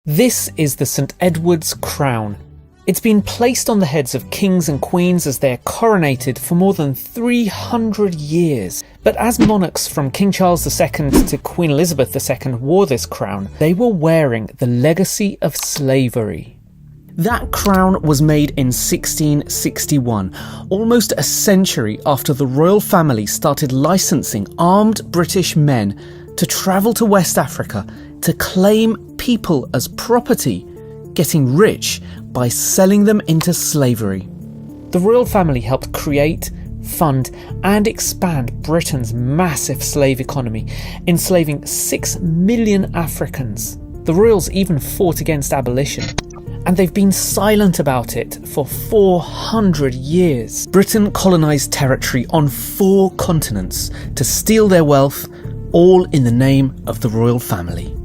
This is the St. Edward's crown. It's been placed on the heads of kings and queens as they are coronated for more than 300 years. But as monarchs from King Charles II to Queen Elizabeth II wore this crown, they were wearing the legacy of slavery. That crown was made in 1661, almost a century after the royal family started licensing armed British men to travel to West Africa to claim people as property, getting rich by selling them into slavery. The royal family helped create, fund and expand Britain's massive slave economy, enslaving 6 million Africans. The royals even fought against abolition, and they've been silent about it for 400 years. Britain colonised territory on 4 continents to steal their wealth, all in the name of the royal family.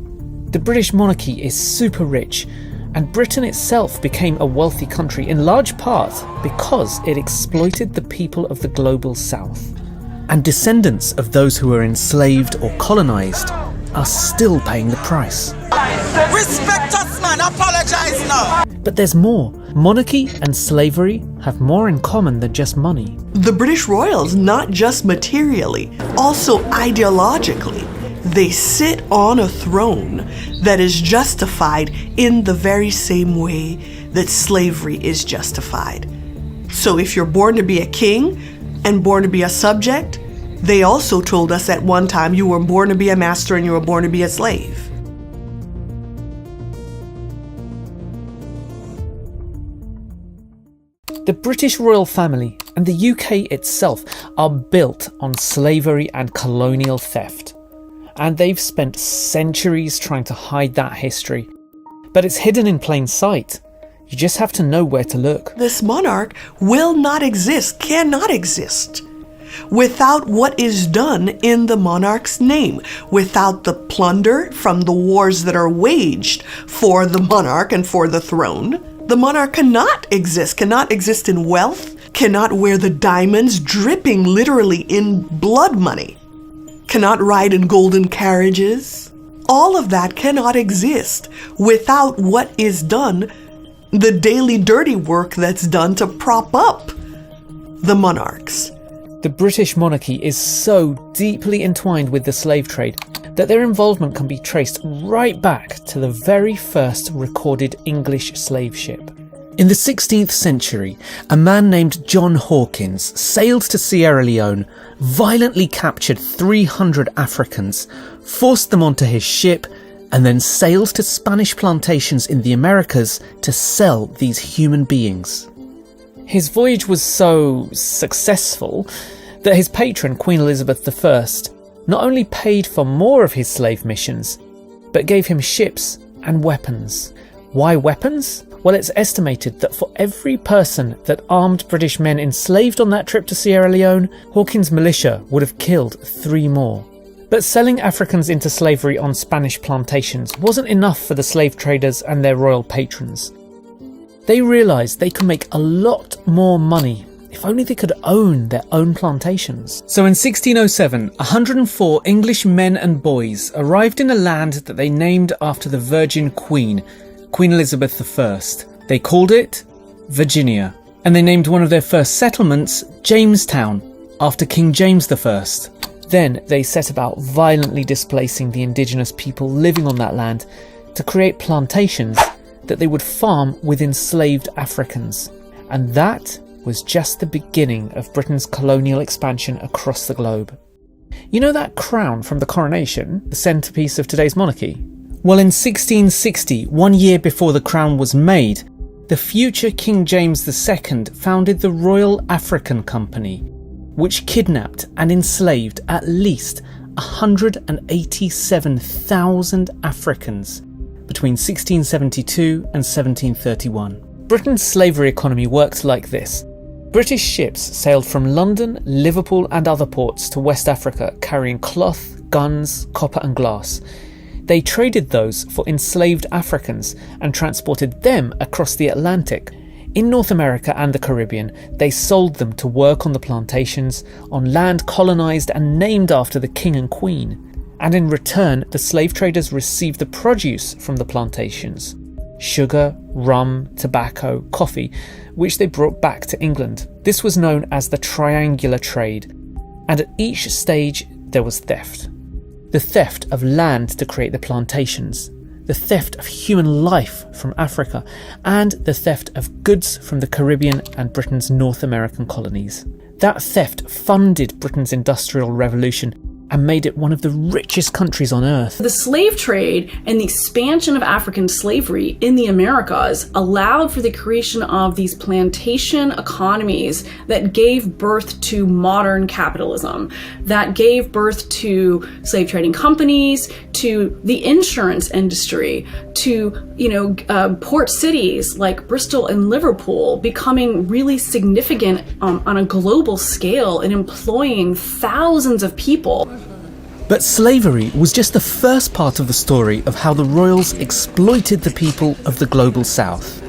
The British monarchy is super rich, and Britain itself became a wealthy country in large part because it exploited the people of the global south. And descendants of those who were enslaved or colonised are still paying the price. Respect us, man. Apologize now. But there's more. Monarchy and slavery have more in common than just money. The British royals, not just materially, also ideologically, they sit on a throne that is justified in the very same way that slavery is justified. So if you're born to be a king and born to be a subject, they also told us at one time you were born to be a master and you were born to be a slave. The British royal family and the UK itself are built on slavery and colonial theft. And they've spent centuries trying to hide that history. But it's hidden in plain sight. You just have to know where to look. This monarch will not exist, cannot exist, without what is done in the monarch's name, without the plunder from the wars that are waged for the monarch and for the throne. The monarch cannot exist in wealth, cannot wear the diamonds dripping literally in blood money, cannot ride in golden carriages. All of that cannot exist without what is done, the daily dirty work that's done to prop up the monarchs. The British monarchy is so deeply entwined with the slave trade that their involvement can be traced right back to the very first recorded English slave ship. In the 16th century, a man named John Hawkins sailed to Sierra Leone, violently captured 300 Africans, forced them onto his ship, and then sailed to Spanish plantations in the Americas to sell these human beings. His voyage was so successful that his patron, Queen Elizabeth I, not only paid for more of his slave missions, but gave him ships and weapons. Why weapons? Well, it's estimated that for every person that armed British men enslaved on that trip to Sierra Leone, Hawkins' militia would have killed 3 more. But selling Africans into slavery on Spanish plantations wasn't enough for the slave traders and their royal patrons. They realised they could make a lot more money if only they could own their own plantations. So in 1607, 104 English men and boys arrived in a land that they named after the Virgin Queen, Queen Elizabeth I. They called it Virginia, and they named one of their first settlements Jamestown, after King James I. Then they set about violently displacing the indigenous people living on that land to create plantations that they would farm with enslaved Africans. And that was just the beginning of Britain's colonial expansion across the globe. You know that crown from the coronation, the centrepiece of today's monarchy? Well, in 1660, 1 year before the crown was made, the future King James II founded the Royal African Company, which kidnapped and enslaved at least 187,000 Africans between 1672 and 1731. Britain's slavery economy worked like this. British ships sailed from London, Liverpool and other ports to West Africa carrying cloth, guns, copper and glass. They traded those for enslaved Africans and transported them across the Atlantic. In North America and the Caribbean, they sold them to work on the plantations on land colonised and named after the king and queen. and in return the slave traders received the produce from the plantations: sugar, rum, tobacco, coffee, which they brought back to England. This was known as the triangular trade, and at each stage there was theft. The theft of land to create the plantations, the theft of human life from Africa, and the theft of goods from the Caribbean and Britain's North American colonies. That theft funded Britain's Industrial Revolution and made it one of the richest countries on earth. The slave trade and the expansion of African slavery in the Americas allowed for the creation of these plantation economies that gave birth to modern capitalism, that gave birth to slave trading companies, to the insurance industry, to port cities like Bristol and Liverpool becoming really significant on a global scale and employing thousands of people. But slavery was just the first part of the story of how the royals exploited the people of the global south.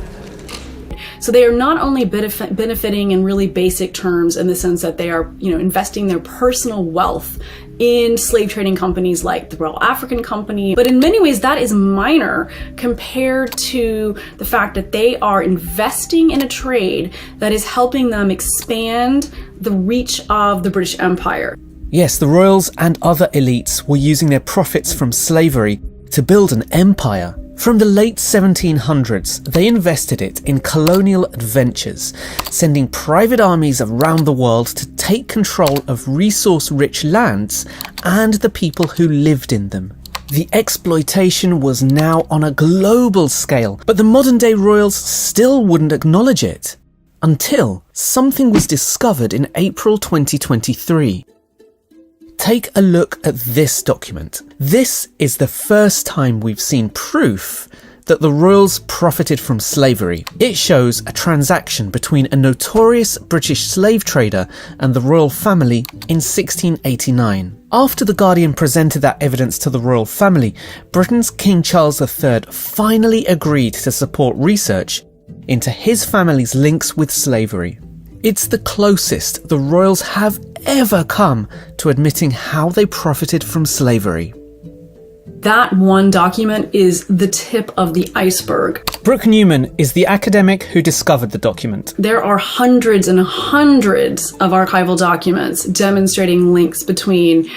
So they are not only benefiting in really basic terms in the sense that they are, investing their personal wealth in slave trading companies like the Royal African Company, but in many ways that is minor compared to the fact that they are investing in a trade that is helping them expand the reach of the British Empire. Yes, the royals and other elites were using their profits from slavery to build an empire. From the late 1700s, they invested it in colonial adventures, sending private armies around the world to take control of resource-rich lands and the people who lived in them. The exploitation was now on a global scale, but the modern-day royals still wouldn't acknowledge it. Until something was discovered in April 2023. Take a look at this document. This is the first time we've seen proof that the royals profited from slavery. It shows a transaction between a notorious British slave trader and the royal family in 1689. After the Guardian presented that evidence to the royal family, Britain's King Charles III finally agreed to support research into his family's links with slavery. It's the closest the royals have ever come to admitting how they profited from slavery. That one document is the tip of the iceberg. Brooke Newman is the academic who discovered the document. There are hundreds and hundreds of archival documents demonstrating links between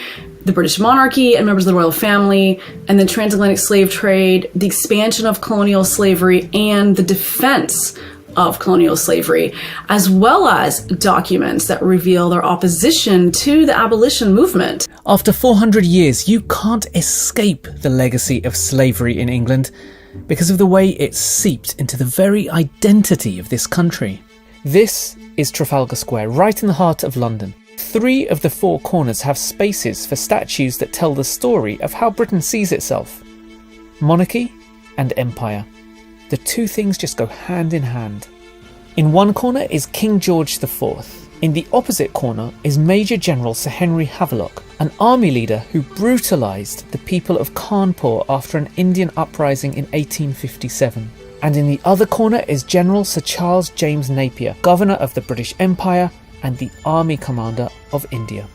the British monarchy and members of the royal family and the transatlantic slave trade, the expansion of colonial slavery, and the defense of colonial slavery, as well as documents that reveal their opposition to the abolition movement. After 400 years, you can't escape the legacy of slavery in England because of the way it seeped into the very identity of this country. This is Trafalgar Square, right in the heart of London. 3 of the 4 corners have spaces for statues that tell the story of how Britain sees itself: monarchy and empire. The two things just go hand in hand. In one corner is King George IV. In the opposite corner is Major General Sir Henry Havelock, an army leader who brutalised the people of Cawnpore after an Indian uprising in 1857. And in the other corner is General Sir Charles James Napier, Governor of the British Empire and the Army Commander of India.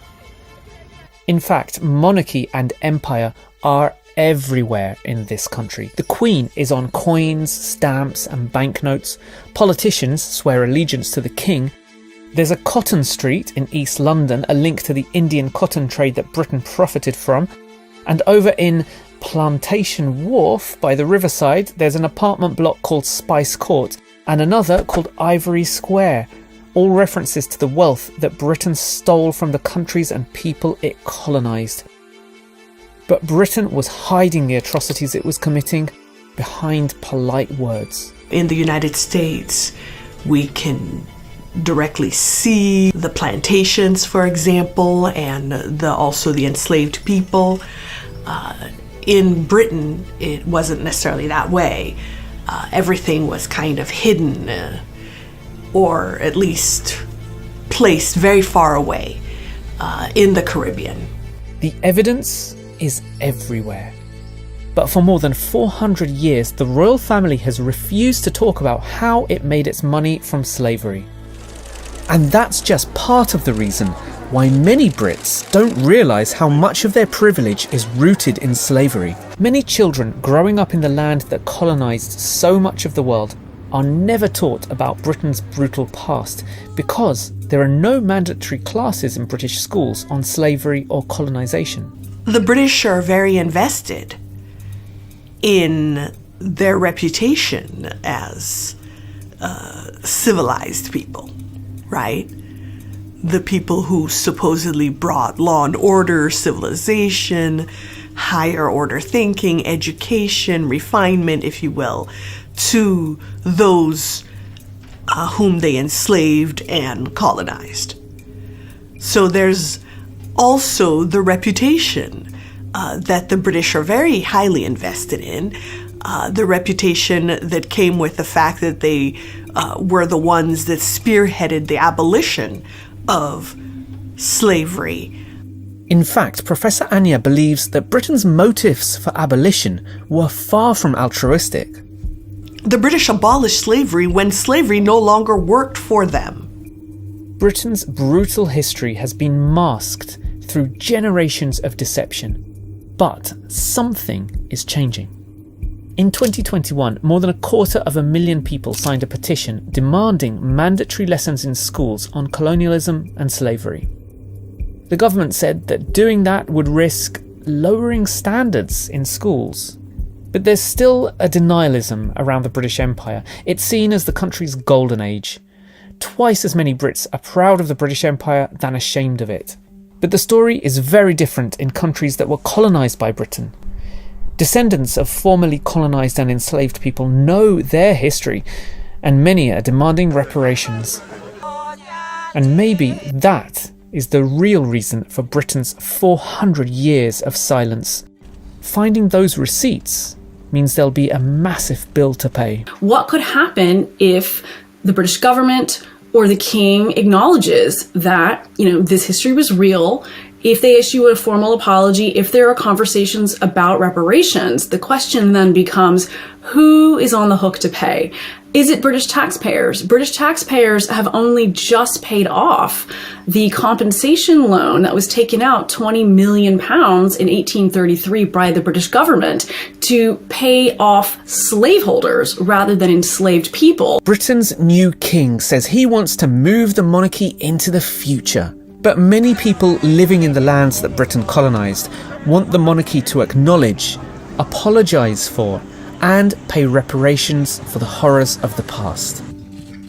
In fact, monarchy and empire are everywhere in this country. The Queen is on coins, stamps and banknotes. Politicians swear allegiance to the King. There's a Cotton Street in East London, a link to the Indian cotton trade that Britain profited from. And over in Plantation Wharf by the riverside, there's an apartment block called Spice Court and another called Ivory Square, all references to the wealth that Britain stole from the countries and people it colonised. But Britain was hiding the atrocities it was committing behind polite words. In the United States, we can directly see the plantations, for example, and also the enslaved people. In Britain, it wasn't necessarily that way. Everything was kind of hidden, or at least placed very far away in the Caribbean. The evidence is everywhere. But for more than 400 years, the royal family has refused to talk about how it made its money from slavery. And that's just part of the reason why many Brits don't realise how much of their privilege is rooted in slavery. Many children growing up in the land that colonised so much of the world are never taught about Britain's brutal past because there are no mandatory classes in British schools on slavery or colonisation. The British are very invested in their reputation as civilized people, right? The people who supposedly brought law and order, civilization, higher order thinking, education, refinement, if you will, to those whom they enslaved and colonized. So there's also the reputation that the British are very highly invested in, the reputation that came with the fact that they were the ones that spearheaded the abolition of slavery. In fact, Professor Anya believes that Britain's motives for abolition were far from altruistic. The British abolished slavery when slavery no longer worked for them. Britain's brutal history has been masked through generations of deception. But something is changing. In 2021, more than 250,000 people signed a petition demanding mandatory lessons in schools on colonialism and slavery. The government said that doing that would risk lowering standards in schools. But there's still a denialism around the British Empire. It's seen as the country's golden age. Twice as many Brits are proud of the British Empire than ashamed of it. But the story is very different in countries that were colonised by Britain. Descendants of formerly colonised and enslaved people know their history, and many are demanding reparations. And maybe that is the real reason for Britain's 400 years of silence. Finding those receipts means there'll be a massive bill to pay. What could happen if the British government or the king acknowledges that, this history was real? If they issue a formal apology, if there are conversations about reparations, the question then becomes, who is on the hook to pay? Is it British taxpayers? British taxpayers have only just paid off the compensation loan that was taken out £20 million in 1833 by the British government to pay off slaveholders rather than enslaved people. Britain's new king says he wants to move the monarchy into the future. But many people living in the lands that Britain colonised want the monarchy to acknowledge, apologise for, and pay reparations for the horrors of the past.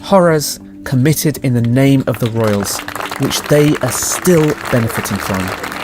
Horrors committed in the name of the royals, which they are still benefiting from.